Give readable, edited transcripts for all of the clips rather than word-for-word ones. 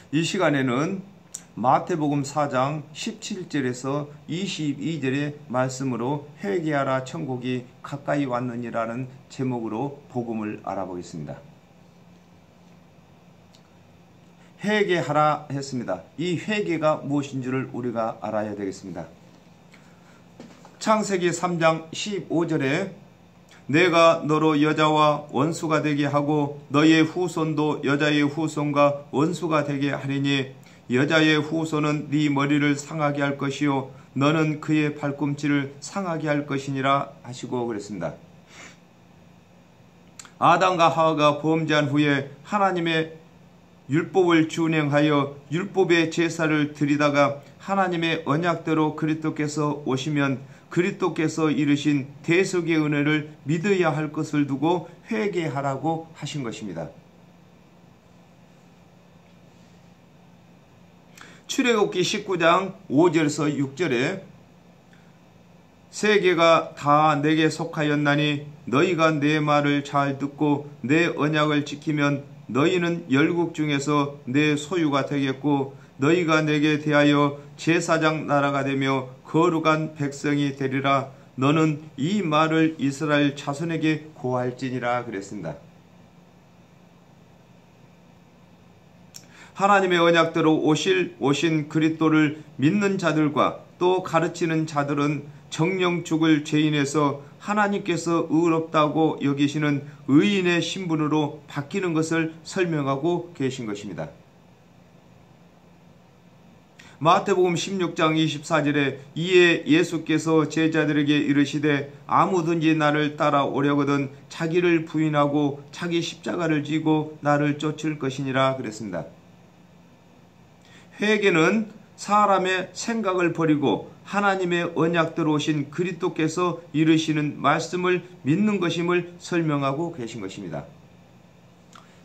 이 시간에는 마태복음 4장 17절에서 22절의 말씀으로 회개하라 천국이 가까이 왔느니라는 제목으로 복음을 알아보겠습니다. 회개하라 했습니다. 이 회개가 무엇인 줄을 우리가 알아야 되겠습니다. 창세기 3장 15절에 내가 너로 여자와 원수가 되게 하고 너의 후손도 여자의 후손과 원수가 되게 하리니 여자의 후손은 네 머리를 상하게 할 것이요 너는 그의 발꿈치를 상하게 할 것이니라 하시고 그랬습니다. 아담과 하와가 범죄한 후에 하나님의 율법을 준행하여 율법의 제사를 드리다가 하나님의 언약대로 그리스도께서 오시면 그리스도께서 이르신 대속의 은혜를 믿어야 할 것을 두고 회개하라고 하신 것입니다. 출애굽기 19장 5절에서 6절에 세계가 다 내게 속하였나니 너희가 내 말을 잘 듣고 내 언약을 지키면 너희는 열국 중에서 내 소유가 되겠고 너희가 내게 대하여 제사장 나라가 되며 거룩한 백성이 되리라. 너는 이 말을 이스라엘 자손에게 고할지니라 그랬습니다. 하나님의 언약대로 오신 그리스도를 믿는 자들과 또 가르치는 자들은 정령 죽을 죄인에서 하나님께서 의롭다고 여기시는 의인의 신분으로 바뀌는 것을 설명하고 계신 것입니다. 마태복음 16장 24절에 이에 예수께서 제자들에게 이르시되 아무든지 나를 따라오려거든 자기를 부인하고 자기 십자가를 지고 나를 쫓을 것이니라 그랬습니다. 회개는 사람의 생각을 버리고 하나님의 언약대로 오신 그리스도께서 이르시는 말씀을 믿는 것임을 설명하고 계신 것입니다.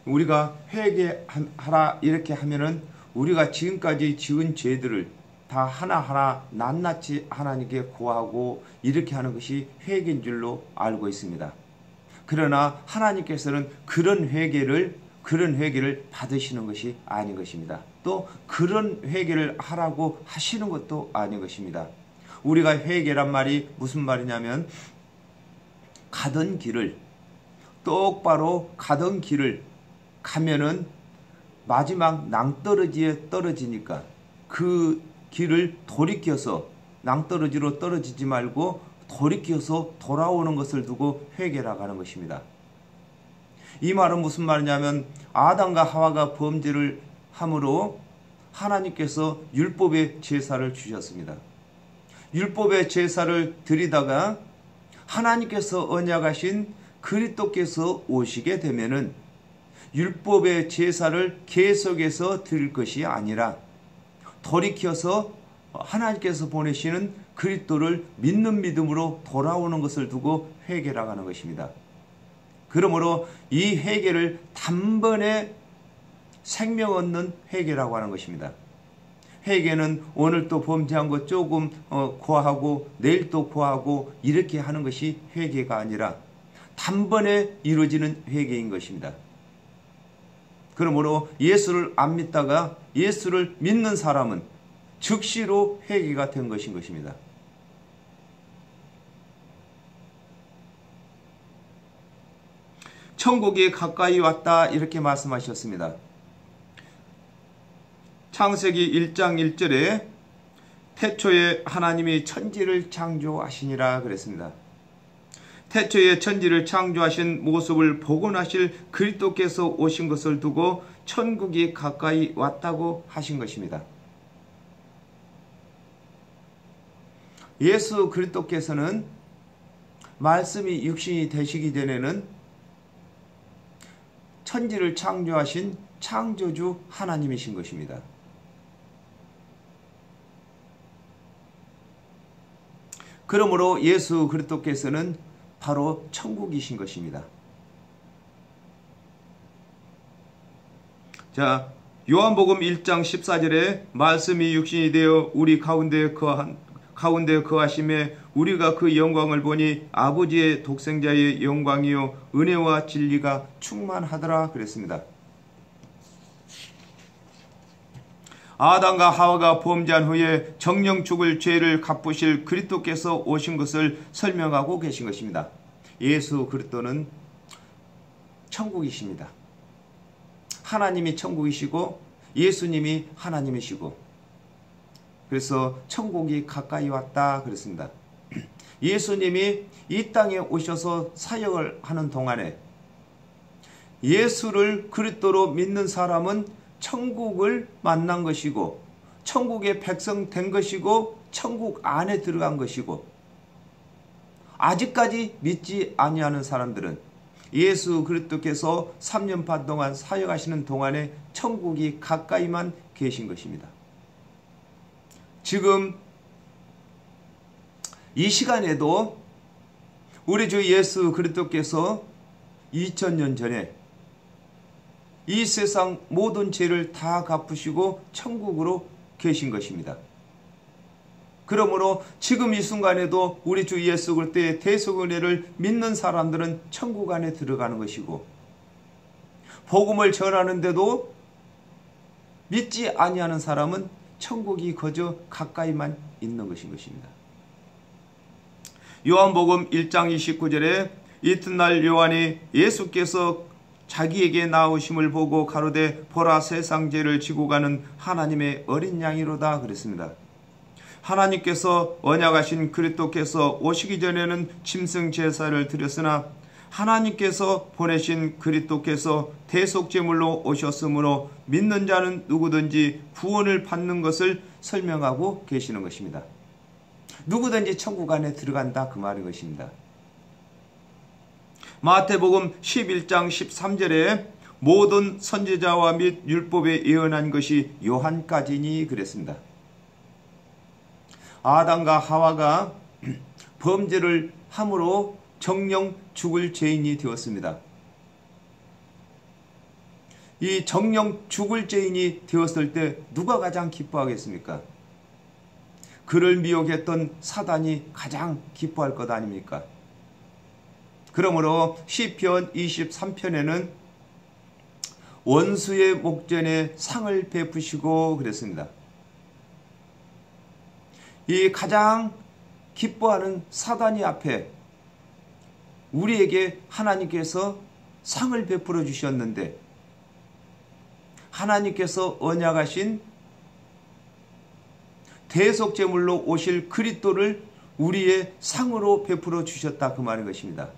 우리가 회개하라 이렇게 하면은 우리가 지금까지 지은 죄들을 다 하나하나 낱낱이 하나님께 고하고 이렇게 하는 것이 회개인 줄로 알고 있습니다. 그러나 하나님께서는 그런 회개를 받으시는 것이 아닌 것입니다. 또 그런 회개를 하라고 하시는 것도 아닌 것입니다. 우리가 회개란 말이 무슨 말이냐면 가던 길을 똑바로 가던 길을 가면은 마지막 낭떠러지에 떨어지니까 그 길을 돌이켜서 낭떠러지로 떨어지지 말고 돌이켜서 돌아오는 것을 두고 회개라고 하는 것입니다. 이 말은 무슨 말이냐면 아담과 하와가 범죄를 함으로 하나님께서 율법의 제사를 주셨습니다. 율법의 제사를 드리다가 하나님께서 언약하신 그리스도께서 오시게 되면은 율법의 제사를 계속해서 드릴 것이 아니라 돌이켜서 하나님께서 보내시는 그리스도를 믿는 믿음으로 돌아오는 것을 두고 회개라고 하는 것입니다. 그러므로 이 회개를 단번에 생명 얻는 회개라고 하는 것입니다. 회개는 오늘 또 범죄한 것 조금 고하고 내일 또 고하고 이렇게 하는 것이 회개가 아니라 단번에 이루어지는 회개인 것입니다. 그러므로 예수를 안 믿다가 예수를 믿는 사람은 즉시로 회개가 된 것인 것입니다. 천국이 가까이 왔다 이렇게 말씀하셨습니다. 창세기 1장 1절에 태초에 하나님이 천지를 창조하시니라 그랬습니다. 태초에 천지를 창조하신 모습을 복원하실 그리스도께서 오신 것을 두고 천국이 가까이 왔다고 하신 것입니다. 예수 그리스도께서는 말씀이 육신이 되시기 전에는 천지를 창조하신 창조주 하나님이신 것입니다. 그러므로 예수 그리스도께서는 바로 천국이신 것입니다. 자, 요한복음 1장 14절에 말씀이 육신이 되어 우리 가운데 거하심에 우리가 그 영광을 보니 아버지의 독생자의 영광이요 은혜와 진리가 충만하더라 그랬습니다. 아담과 하와가 범죄한 후에 정령 죽을 죄를 갚으실 그리스도께서 오신 것을 설명하고 계신 것입니다. 예수 그리스도는 천국이십니다. 하나님이 천국이시고 예수님이 하나님이시고, 그래서 천국이 가까이 왔다 그랬습니다. 예수님이 이 땅에 오셔서 사역을 하는 동안에 예수를 그리스도로 믿는 사람은 천국을 만난 것이고 천국의 백성 된 것이고 천국 안에 들어간 것이고, 아직까지 믿지 아니하는 사람들은 예수 그리스도께서 3년 반 동안 사역하시는 동안에 천국이 가까이만 계신 것입니다. 지금 이 시간에도 우리 주 예수 그리스도께서 2000년 전에 이 세상 모든 죄를 다 갚으시고 천국으로 계신 것입니다. 그러므로 지금 이 순간에도 우리 주 예수 그리스도의 대속은혜를 믿는 사람들은 천국 안에 들어가는 것이고, 복음을 전하는데도 믿지 아니하는 사람은 천국이 거저 가까이만 있는 것입니다. 요한복음 1장 29절에 이튿날 요한이 예수께서 자기에게 나오심을 보고 가로되 보라 세상 죄를 지고 가는 하나님의 어린 양이로다 그랬습니다. 하나님께서 언약하신 그리스도께서 오시기 전에는 짐승 제사를 드렸으나 하나님께서 보내신 그리스도께서 대속제물로 오셨으므로 믿는 자는 누구든지 구원을 받는 것을 설명하고 계시는 것입니다. 누구든지 천국 안에 들어간다 그 말인 것입니다. 마태복음 11장 13절에 모든 선지자와 및 율법에 예언한 것이 요한까지니 그랬습니다. 아담과 하와가 범죄를 함으로 정령 죽을 죄인이 되었습니다. 이 정령 죽을 죄인이 되었을 때 누가 가장 기뻐하겠습니까? 그를 미혹했던 사단이 가장 기뻐할 것 아닙니까? 그러므로 시편 23편에는 원수의 목전에 상을 베푸시고 그랬습니다. 이 가장 기뻐하는 사단이 앞에 우리에게 하나님께서 상을 베풀어 주셨는데, 하나님께서 언약하신 대속제물로 오실 그리스도를 우리의 상으로 베풀어 주셨다 그 말인 것입니다.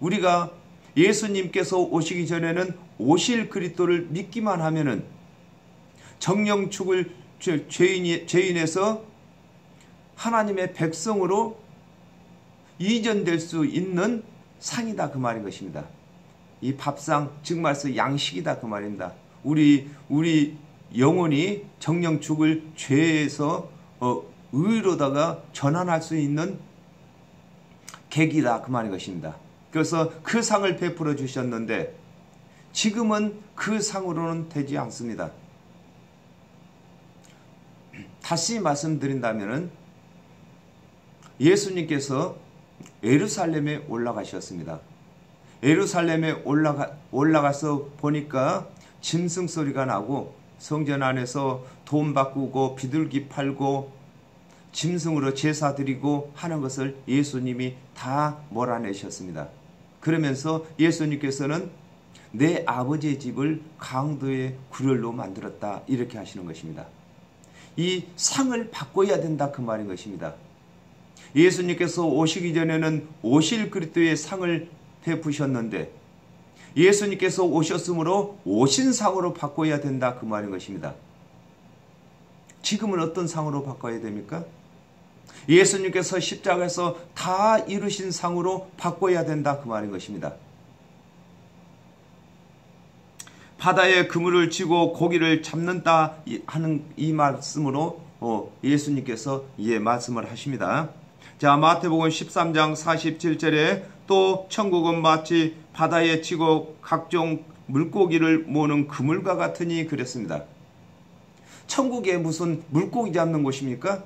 우리가 예수님께서 오시기 전에는 오실 그리스도를 믿기만 하면은 정령 죽을 죄인에서 하나님의 백성으로 이전될 수 있는 상이다 그 말인 것입니다. 이 밥상 즉 말해서 양식이다 그 말입니다. 우리 영혼이 정령 죽을 죄에서 의로다가 전환할 수 있는 계기다 그 말인 것입니다. 그래서 그 상을 베풀어 주셨는데 지금은 그 상으로는 되지 않습니다. 다시 말씀드린다면 예수님께서 예루살렘에 올라가셨습니다. 예루살렘에 올라가서 보니까 짐승 소리가 나고 성전 안에서 돈 바꾸고 비둘기 팔고 짐승으로 제사 드리고 하는 것을 예수님이 다 몰아내셨습니다. 그러면서 예수님께서는 내 아버지의 집을 강도의 굴혈로 만들었다 이렇게 하시는 것입니다. 이 상을 바꿔야 된다 그 말인 것입니다. 예수님께서 오시기 전에는 오실 그리스도의 상을 베푸셨는데 예수님께서 오셨으므로 오신 상으로 바꿔야 된다 그 말인 것입니다. 지금은 어떤 상으로 바꿔야 됩니까? 예수님께서 십자가에서 다 이루신 상으로 바꿔야 된다 그 말인 것입니다. 바다에 그물을 쥐고 고기를 잡는다 하는 이 말씀으로 예수님께서 말씀을 하십니다. 자, 마태복음 13장 47절에 또 천국은 마치 바다에 치고 각종 물고기를 모으는 그물과 같으니 그랬습니다. 천국에 무슨 물고기 잡는 곳입니까?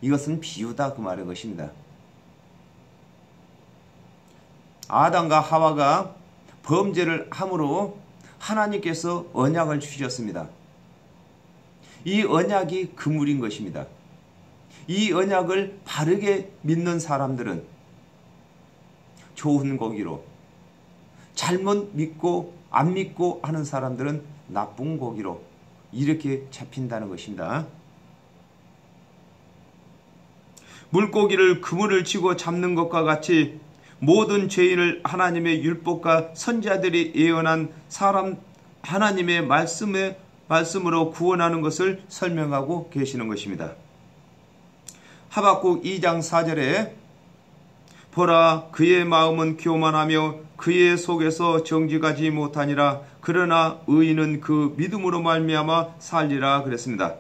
이것은 비유다 그 말인 것입니다. 아담과 하와가 범죄를 함으로 하나님께서 언약을 주셨습니다. 이 언약이 그물인 것입니다. 이 언약을 바르게 믿는 사람들은 좋은 고기로, 잘못 믿고 안 믿고 하는 사람들은 나쁜 고기로 이렇게 잡힌다는 것입니다. 물고기를 그물을 치고 잡는 것과 같이 모든 죄인을 하나님의 율법과 선지자들이 예언한 하나님의 말씀으로 구원하는 것을 설명하고 계시는 것입니다. 하박국 2장 4절에 보라, 그의 마음은 교만하며 그의 속에서 정직하지 못하니라. 그러나 의인은 그 믿음으로 말미암아 살리라 그랬습니다.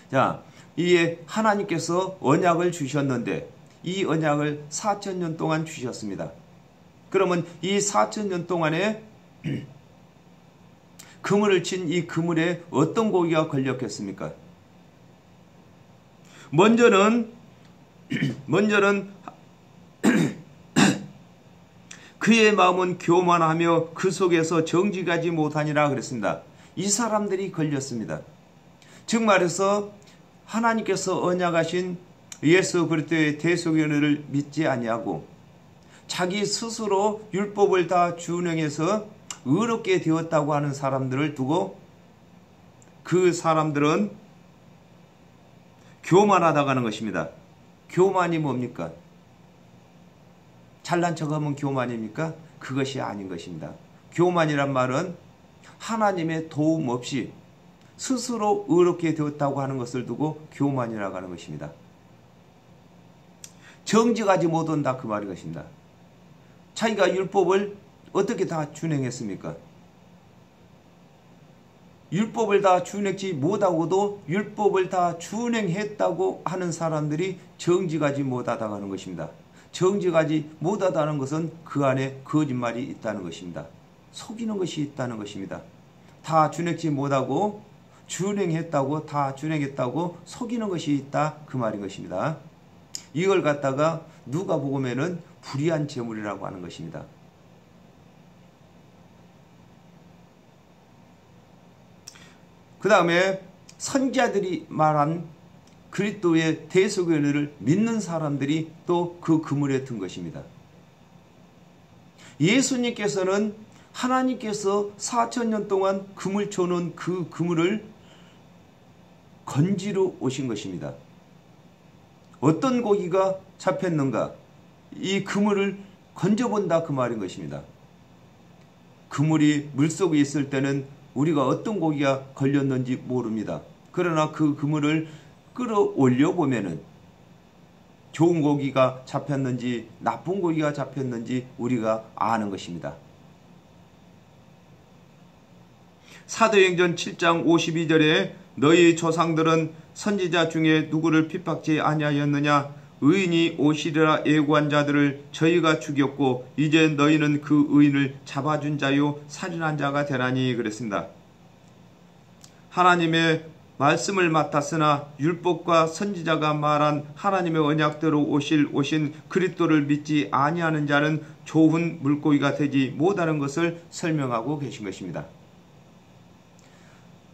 자, 이에 하나님께서 언약을 주셨는데 이 언약을 4,000년 동안 주셨습니다. 그러면 이 4,000년 동안에 그물을 친 이 그물에 어떤 고기가 걸렸겠습니까? 먼저는 그의 마음은 교만하며 그 속에서 정직하지 못하니라 그랬습니다. 이 사람들이 걸렸습니다. 즉 말해서 하나님께서 언약하신 예수 그리스도의 대속연회를 믿지 아니하고 자기 스스로 율법을 다 준행해서 의롭게 되었다고 하는 사람들을 두고 그 사람들은 교만하다고 하는 것입니다. 교만이 뭡니까? 잘난 척하면 교만입니까? 그것이 아닌 것입니다. 교만이란 말은 하나님의 도움 없이 스스로 의롭게 되었다고 하는 것을 두고 교만이라고 하는 것입니다. 정직하지 못한다 그 말인 것입니다. 자기가 율법을 어떻게 다 준행했습니까? 율법을 다 준행치 못하고도 율법을 다 준행했다고 하는 사람들이 정직하지 못하다고 하는 것입니다. 정직하지 못하다는 것은 그 안에 거짓말이 있다는 것입니다. 속이는 것이 있다는 것입니다. 다 준행치 못하고 준행했다고 다 준행했다고 속이는 것이 있다 그 말인 것입니다. 이걸 갖다가 누가복음에는 불의한 재물이라고 하는 것입니다. 그 다음에 선지자들이 말한 그리스도의 대속연회를 믿는 사람들이 또 그 그물에 든 것입니다. 예수님께서는 하나님께서 4,000년 동안 그물 쳐놓은 그 그물을 건지러 오신 것입니다. 어떤 고기가 잡혔는가? 이 그물을 건져본다 그 말인 것입니다. 그물이 물속에 있을 때는 우리가 어떤 고기가 걸렸는지 모릅니다. 그러나 그 그물을 끌어올려 보면은 좋은 고기가 잡혔는지 나쁜 고기가 잡혔는지 우리가 아는 것입니다. 사도행전 7장 52절에 너희 조상들은 선지자 중에 누구를 핍박지 아니하였느냐? 의인이 오시리라 예고한 자들을 저희가 죽였고 이제 너희는 그 의인을 잡아준 자요 살인한 자가 되나니 그랬습니다. 하나님의 말씀을 맡았으나 율법과 선지자가 말한 하나님의 언약대로 오신 그리스도를 믿지 아니하는 자는 좋은 물고기가 되지 못하는 것을 설명하고 계신 것입니다.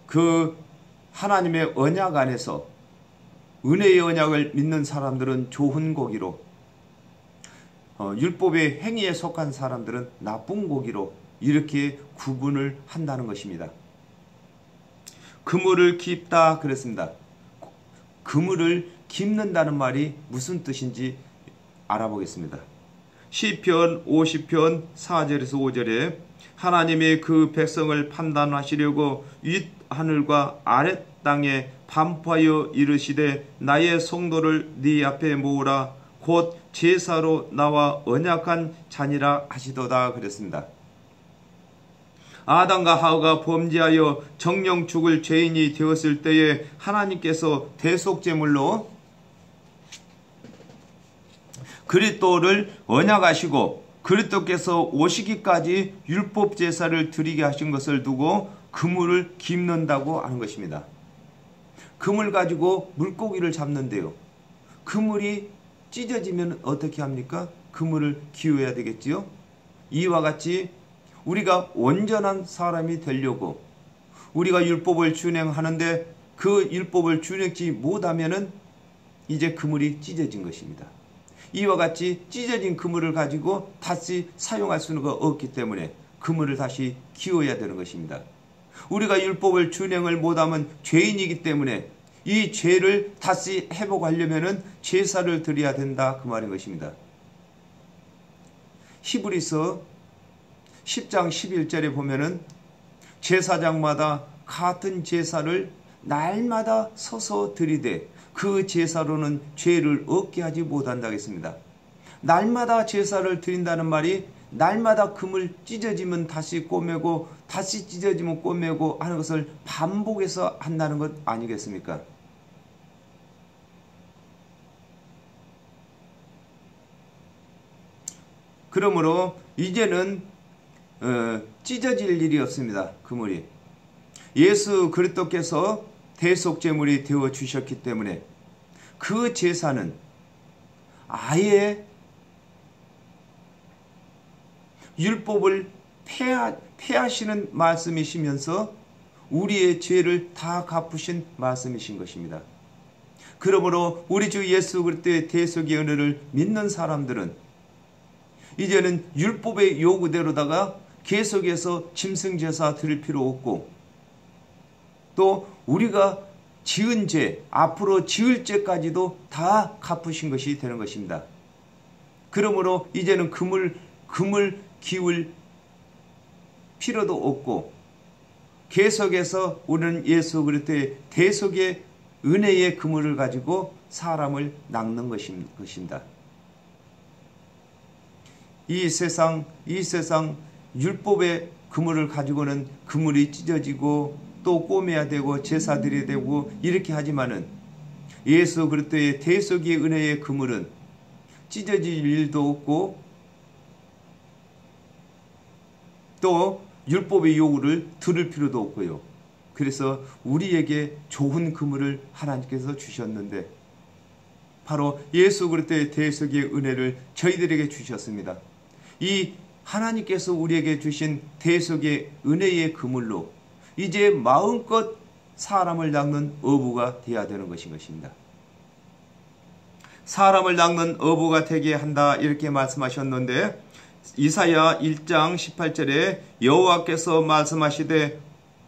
그 하나님의 언약 안에서 은혜의 언약을 믿는 사람들은 좋은 고기로, 율법의 행위에 속한 사람들은 나쁜 고기로 이렇게 구분을 한다는 것입니다. 그물을 깁다 그랬습니다. 그물을 깁는다는 말이 무슨 뜻인지 알아보겠습니다. 시편 50편 4절에서 5절에 하나님이 그 백성을 판단하시려고 윗하늘과 아랫땅에 반포하여 이르시되 나의 성도를 네 앞에 모으라 곧 제사로 나와 언약한 자니라 하시도다 그랬습니다. 아담과 하와가 범죄하여 정령 죽을 죄인이 되었을 때에 하나님께서 대속제물로 그리스도를 언약하시고 그리스도께서 오시기까지 율법 제사를 드리게 하신 것을 두고 그물을 깁는다고 하는 것입니다. 그물 가지고 물고기를 잡는데요. 그물이 찢어지면 어떻게 합니까? 그물을 기워야 되겠지요. 이와 같이 우리가 온전한 사람이 되려고 우리가 율법을 준행하는데 그 율법을 준행치 못하면은 이제 그물이 찢어진 것입니다. 이와 같이 찢어진 그물을 가지고 다시 사용할 수는 없기 때문에 그물을 다시 기워야 되는 것입니다. 우리가 율법을 준행을 못하면 죄인이기 때문에 이 죄를 다시 회복하려면은 제사를 드려야 된다 그 말인 것입니다. 히브리서 10장 11절에 보면은 제사장마다 같은 제사를 날마다 서서 드리되 그 제사로는 죄를 얻게 하지 못한다 했습니다. 날마다 제사를 드린다는 말이 날마다 그물 찢어지면 다시 꼬매고 다시 찢어지면 꼬매고 하는 것을 반복해서 한다는 것 아니겠습니까? 그러므로 이제는 찢어질 일이 없습니다. 그물이. 예수 그리스도께서 대속제물이 되어 주셨기 때문에 그 제사는 아예 율법을 폐하시는 말씀이시면서 우리의 죄를 다 갚으신 말씀이신 것입니다. 그러므로 우리 주 예수 그리스도의 대속의 은혜를 믿는 사람들은 이제는 율법의 요구대로다가 계속해서 짐승제사 드릴 필요 없고 또 우리가 지은 죄, 앞으로 지을 죄까지도 다 갚으신 것이 되는 것입니다. 그러므로 이제는 그물 기울 필요도 없고 계속해서 우리는 예수 그리스도의 대속의 은혜의 그물을 가지고 사람을 낚는 것입니다. 이 세상 율법의 그물을 가지고는 그물이 찢어지고 또 꼬매야 되고 제사 드려야 되고 이렇게 하지만은 예수 그리스도의 대속의 은혜의 그물은 찢어질 일도 없고 또 율법의 요구를 들을 필요도 없고요. 그래서 우리에게 좋은 그물을 하나님께서 주셨는데 바로 예수 그리스도의 대속의 은혜를 저희들에게 주셨습니다. 이 하나님께서 우리에게 주신 대속의 은혜의 그물로 이제 마음껏 사람을 낚는 어부가 되어야 되는 것입니다. 사람을 낚는 어부가 되게 한다 이렇게 말씀하셨는데 이사야 1장 18절에 여호와께서 말씀하시되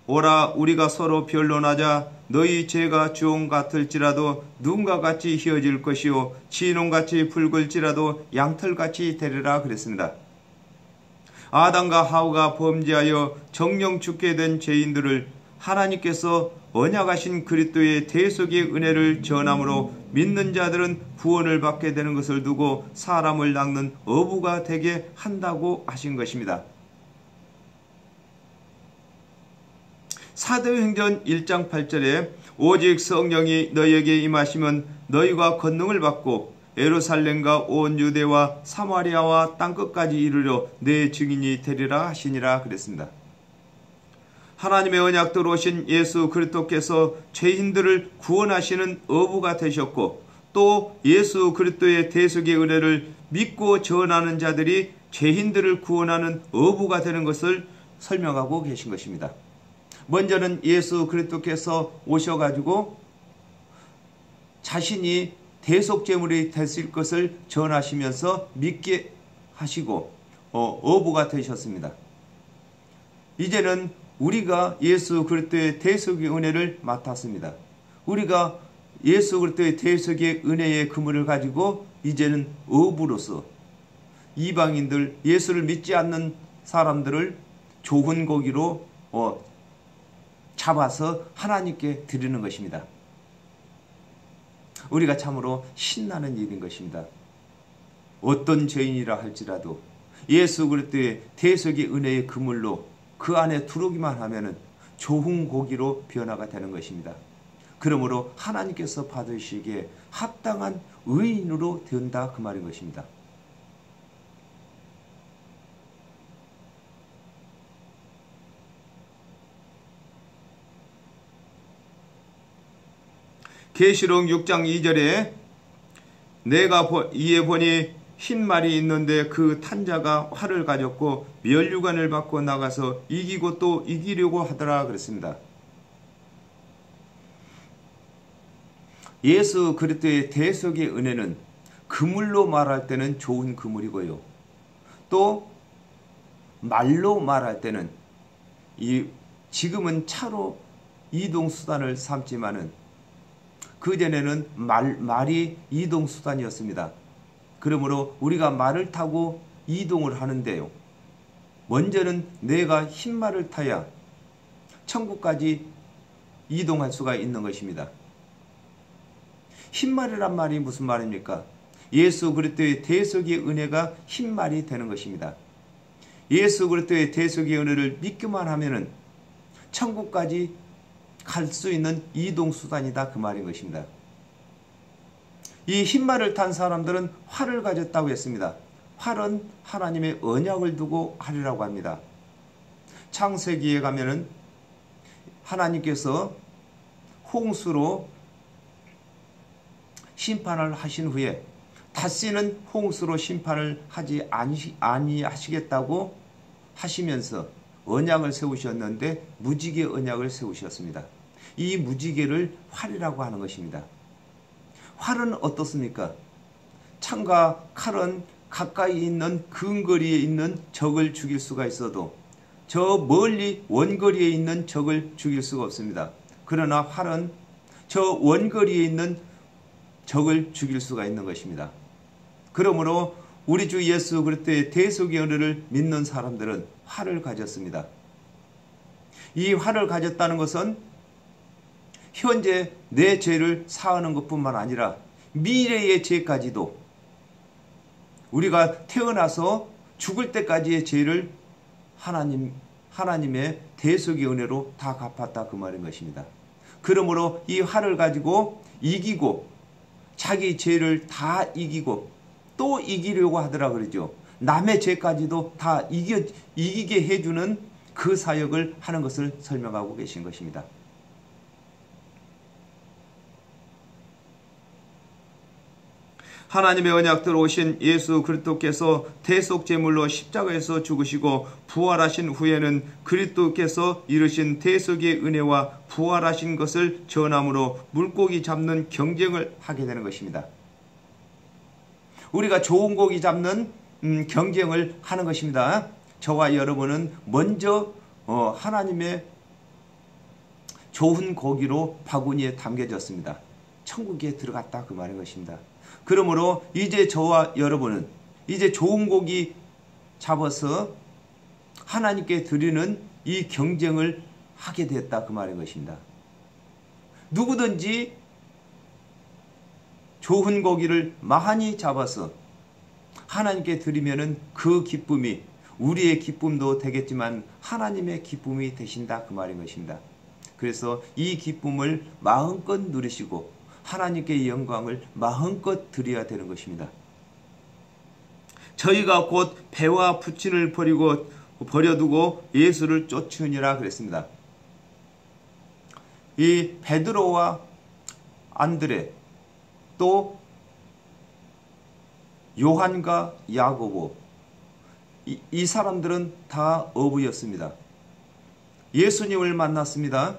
오라 우리가 서로 변론하자 너희 죄가 주홍 같을지라도 눈과 같이 희어질 것이요 진홍같이 붉을지라도 양털같이 되리라 그랬습니다. 아담과 하와가 범죄하여 정령 죽게 된 죄인들을 하나님께서 언약하신 그리스도의 대속의 은혜를 전함으로 믿는 자들은 구원을 받게 되는 것을 두고 사람을 낚는 어부가 되게 한다고 하신 것입니다. 사도행전 1장 8절에 오직 성령이 너희에게 임하시면 너희가 권능을 받고 예루살렘과 온 유대와 사마리아와 땅끝까지 이르러 내 증인이 되리라 하시니라 그랬습니다. 하나님의 언약대로 오신 예수 그리스도께서 죄인들을 구원하시는 어부가 되셨고 또 예수 그리스도의 대속의 은혜를 믿고 전하는 자들이 죄인들을 구원하는 어부가 되는 것을 설명하고 계신 것입니다. 먼저는 예수 그리스도께서 오셔가지고 자신이 대속제물이 되실 것을 전하시면서 믿게 하시고 어부가 되셨습니다. 이제는 우리가 예수 그리스도의 대속의 은혜를 맡았습니다. 우리가 예수 그리스도의 대속의 은혜의 그물을 가지고 이제는 어부로서 이방인들 예수를 믿지 않는 사람들을 좋은 고기로 잡아서 하나님께 드리는 것입니다. 우리가 참으로 신나는 일인 것입니다. 어떤 죄인이라 할지라도 예수 그리스도의 대속의 은혜의 그물로 그 안에 들어오기만 하면은 좋은 고기로 변화가 되는 것입니다. 그러므로 하나님께서 받으시기에 합당한 의인으로 된다 그 말인 것입니다. 계시록 6장 2절에 내가 이에 보니 흰 말이 있는데 그 탄자가 활을 가졌고 면류관을 받고 나가서 이기고 또 이기려고 하더라 그랬습니다. 예수 그리스도의 대속의 은혜는 그물로 말할 때는 좋은 그물이고요. 또 말로 말할 때는 지금은 차로 이동수단을 삼지만은 그전에는 말이 이동수단이었습니다. 그러므로 우리가 말을 타고 이동을 하는데요. 먼저는 내가 흰말을 타야 천국까지 이동할 수가 있는 것입니다. 흰말이란 말이 무슨 말입니까? 예수 그리스도의 대속의 은혜가 흰말이 되는 것입니다. 예수 그리스도의 대속의 은혜를 믿기만 하면은 천국까지 갈 수 있는 이동수단이다 그 말인 것입니다. 이 흰말을 탄 사람들은 활을 가졌다고 했습니다. 활은 하나님의 언약을 두고 하리라고 합니다. 창세기에 가면은 하나님께서 홍수로 심판을 하신 후에 다시는 홍수로 심판을 하지 아니하시겠다고 하시면서 언약을 세우셨는데 무지개 언약을 세우셨습니다. 이 무지개를 활이라고 하는 것입니다. 활은 어떻습니까? 창과 칼은 가까이 있는 근거리에 있는 적을 죽일 수가 있어도 저 멀리 원거리에 있는 적을 죽일 수가 없습니다. 그러나 활은 저 원거리에 있는 적을 죽일 수가 있는 것입니다. 그러므로 우리 주 예수 그리스도의 대속의 은혜를 믿는 사람들은 활을 가졌습니다. 이 활을 가졌다는 것은 현재 내 죄를 사하는 것뿐만 아니라 미래의 죄까지도 우리가 태어나서 죽을 때까지의 죄를 하나님의 대속의 은혜로 다 갚았다 그 말인 것입니다. 그러므로 이 활을 가지고 이기고 자기 죄를 다 이기고 또 이기려고 하더라 그러죠. 남의 죄까지도 다 이기게 해주는 그 사역을 하는 것을 설명하고 계신 것입니다. 하나님의 언약대로 오신 예수 그리스도께서 대속제물로 십자가에서 죽으시고 부활하신 후에는 그리스도께서 이루신 대속의 은혜와 부활하신 것을 전함으로 물고기 잡는 경쟁을 하게 되는 것입니다. 우리가 좋은 고기 잡는 경쟁을 하는 것입니다. 저와 여러분은 먼저 하나님의 좋은 고기로 바구니에 담겨졌습니다. 천국에 들어갔다 그 말인 것입니다. 그러므로 이제 저와 여러분은 이제 좋은 고기 잡아서 하나님께 드리는 이 경쟁을 하게 됐다 그 말인 것입니다. 누구든지 좋은 고기를 많이 잡아서 하나님께 드리면은 그 기쁨이 우리의 기쁨도 되겠지만 하나님의 기쁨이 되신다 그 말인 것입니다. 그래서 이 기쁨을 마음껏 누리시고 하나님께 영광을 마음껏 드려야 되는 것입니다. 저희가 곧 배와 부친을 버려두고 예수를 쫓으니라 그랬습니다. 이 베드로와 안드레 또 요한과 야고보 이 사람들은 다 어부였습니다. 예수님을 만났습니다.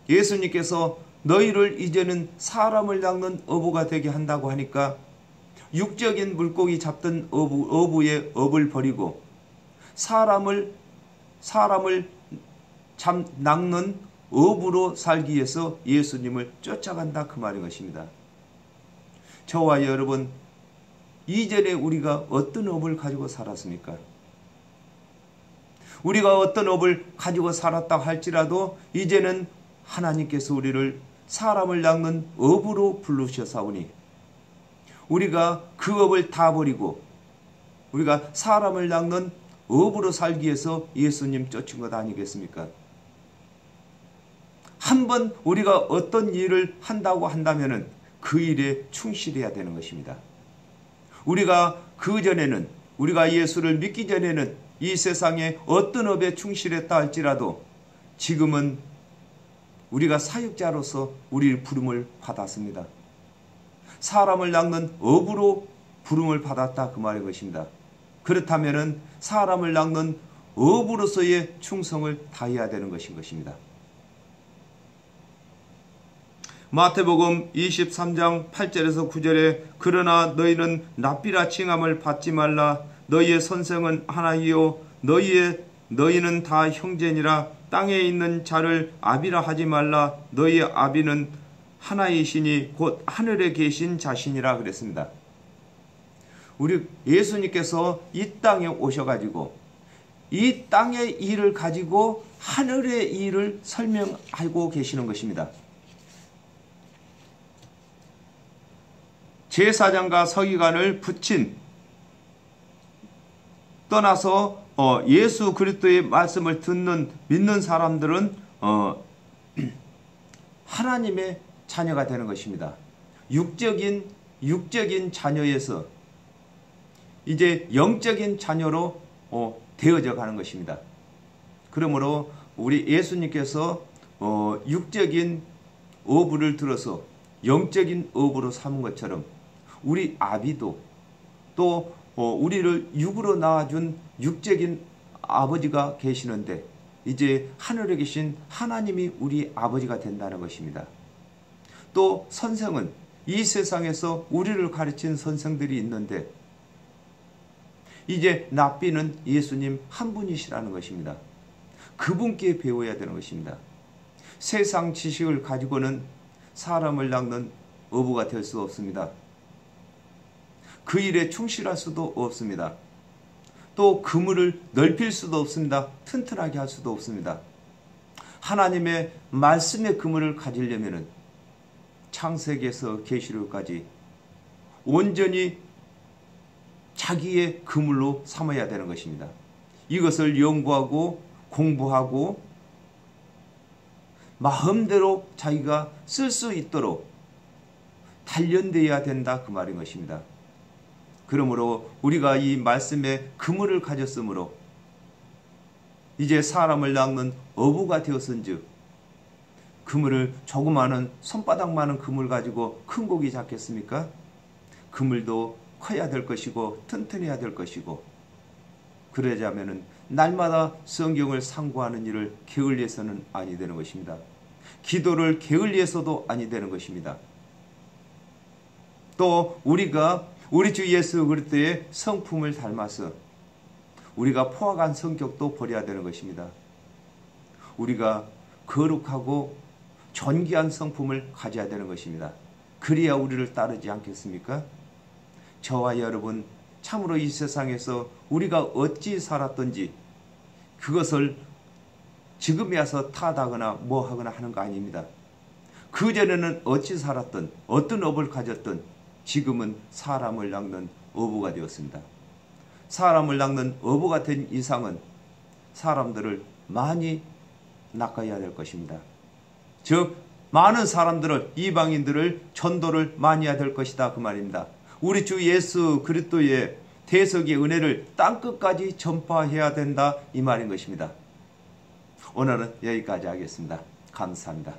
예수님께서 너희를 이제는 사람을 낚는 어부가 되게 한다고 하니까 육적인 물고기 잡던 어부의 업을 버리고 사람을 낚는 어부로 살기 위해서 예수님을 쫓아간다 그 말인 것입니다. 저와 여러분 이전에 우리가 어떤 업을 가지고 살았습니까? 우리가 어떤 업을 가지고 살았다 할지라도 이제는 하나님께서 우리를 사람을 낚는 업으로 부르셨사오니 우리가 그 업을 다 버리고 우리가 사람을 낚는 업으로 살기 위해서 예수님 쫓은 것 아니겠습니까? 한번 우리가 어떤 일을 한다고 한다면은 그 일에 충실해야 되는 것입니다. 우리가 그전에는 우리가 예수를 믿기 전에는 이 세상에 어떤 업에 충실했다 할지라도 지금은 우리가 사역자로서 우리 부름을 받았습니다. 사람을 낚는 업으로 부름을 받았다 그 말인 것입니다. 그렇다면 사람을 낚는 업으로서의 충성을 다해야 되는 것인 것입니다. 마태복음 23장 8절에서 9절에 그러나 너희는 랍비라 칭함을 받지 말라. 너희의 선생은 하나이요 너희는 다 형제니라. 땅에 있는 자를 아비라 하지 말라. 너희의 아비는 하나이시니 곧 하늘에 계신 자신이라 그랬습니다. 우리 예수님께서 이 땅에 오셔가지고 이 땅의 일을 가지고 하늘의 일을 설명하고 계시는 것입니다. 제사장과 서기관을 붙인 떠나서 예수 그리스도의 말씀을 믿는 사람들은 하나님의 자녀가 되는 것입니다. 육적인 자녀에서 이제 영적인 자녀로 되어져 가는 것입니다. 그러므로 우리 예수님께서 육적인 어부를 들어서 영적인 어부로 삼은 것처럼 우리 아비도 또 우리를 육으로 낳아준 육적인 아버지가 계시는데 이제 하늘에 계신 하나님이 우리 아버지가 된다는 것입니다. 또 선생은 이 세상에서 우리를 가르친 선생들이 있는데 이제 랍비는 예수님 한 분이시라는 것입니다. 그분께 배워야 되는 것입니다. 세상 지식을 가지고는 사람을 낚는 어부가 될 수 없습니다. 그 일에 충실할 수도 없습니다. 또 그물을 넓힐 수도 없습니다. 튼튼하게 할 수도 없습니다. 하나님의 말씀의 그물을 가지려면 창세기에서 계시록까지 온전히 자기의 그물로 삼아야 되는 것입니다. 이것을 연구하고 공부하고 마음대로 자기가 쓸 수 있도록 단련되어야 된다 그 말인 것입니다. 그러므로 우리가 이 말씀의 그물을 가졌으므로 이제 사람을 낚는 어부가 되었은즉 그물을 조그마한 손바닥만한 그물 가지고 큰 고기 잡겠습니까? 그물도 커야 될 것이고 튼튼해야 될 것이고 그러자면은 날마다 성경을 상고하는 일을 게을리해서는 아니 되는 것입니다. 기도를 게을리해서도 아니 되는 것입니다. 또 우리가 우리 주 예수 그리스도의 성품을 닮아서 우리가 포악한 성격도 버려야 되는 것입니다. 우리가 거룩하고 존귀한 성품을 가져야 되는 것입니다. 그래야 우리를 따르지 않겠습니까? 저와 여러분 참으로 이 세상에서 우리가 어찌 살았던지 그것을 지금에 와서 탓하거나 뭐하거나 하는 거 아닙니다. 그전에는 어찌 살았던 어떤 업을 가졌던 지금은 사람을 낚는 어부가 되었습니다. 사람을 낚는 어부가 된 이상은 사람들을 많이 낚아야 될 것입니다. 즉 많은 사람들을 이방인들을 전도를 많이 해야 될 것이다 그 말입니다. 우리 주 예수 그리스도의 대속의 은혜를 땅끝까지 전파해야 된다 이 말인 것입니다. 오늘은 여기까지 하겠습니다. 감사합니다.